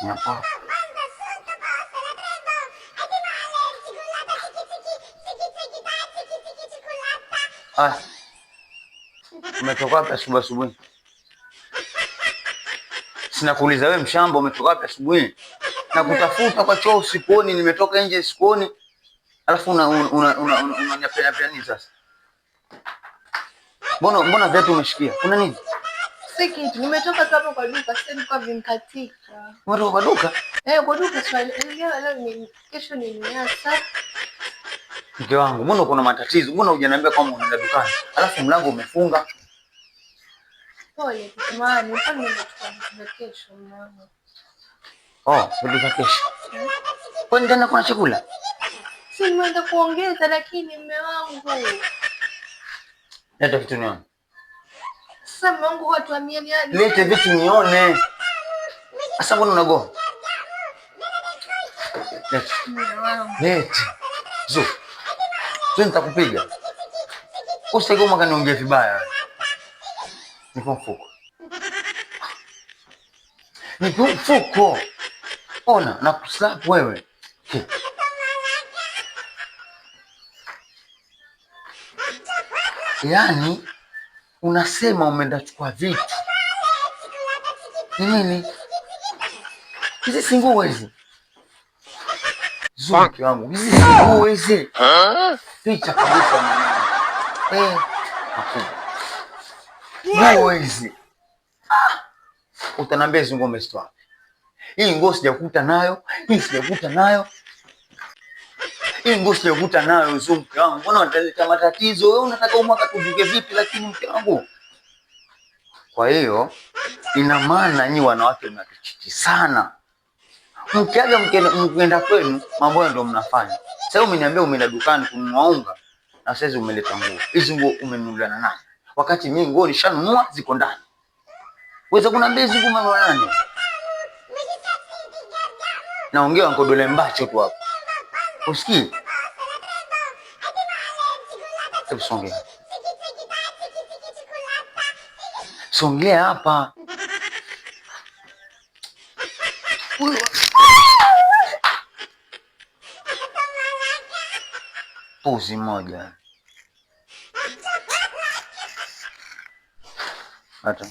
Hapa. Ah, umetoka wapi asubuhi asubuhi? Sina kuuliza wewe mshamba, umetoka wapi asubuhi? Na kutafuta kwa choo sikuoni, nimetoka nje sikuoni. Alafu unaniapia nini sasa? Mbona viatu umeshikia? Kuna nini? Si kitu. Nimetoka hapo kwa duka, sasa nilikuwa vimkatika. Umetoka kwa duka? Kwa duka swali. Leo kesho ni miasa. Mke wangu, mbona kuna matatizo? Mbona hujaniambia kama unaenda dukani? Alafu mlango umefunga. Pole, jamani, mfano nimechukua kesho mwanangu. Oh, ndio kesho. Kwani ndani kuna chakula? Si nimeenda kuongeza lakini mume wangu. Leta vitu nione. Sasa mume wangu watu wa miani hadi. Leta vitu nione. Sasa mbona unago? Leta. Leta. Zo. Nitakupiga. Usigoma kaniongea vibaya. Nipo mfuko. Nipo mfuko. Ona, nakuslap wewe. Yaani unasema umeenda chukua vitu. Ni nini? Hizi si nguo hizi. Zuki wangu, hizi si nguo hizi. Picha kabisa mwanangu. Nguo hizi. Utaniambia hizi nguo umezitoa wapi? Hii nguo sijakuta nayo, hii sijakuta nayo. Hii nguo sijakuta nayo mke wangu. Mbona unaleta matatizo? Wewe unataka umwaka tuvuke vipi lakini mke wangu? Kwa hiyo ina maana nyinyi wanawake mnatuchiti sana. Mkiaga mkienda kwenu mambo ndio mnafanya. Sasa umeniambia umeenda dukani kununua unga na sasa umeleta nguo. Hizi nguo umenunulia na nani? Wakati mimi nguo nishanunua ziko ndani. Wewe kuniambia hizi nguo umenunua nani? Naongea nkodole mbacho tu hapo. Usikii? Hebu songea. Songea hapa. Puzi moja. Hata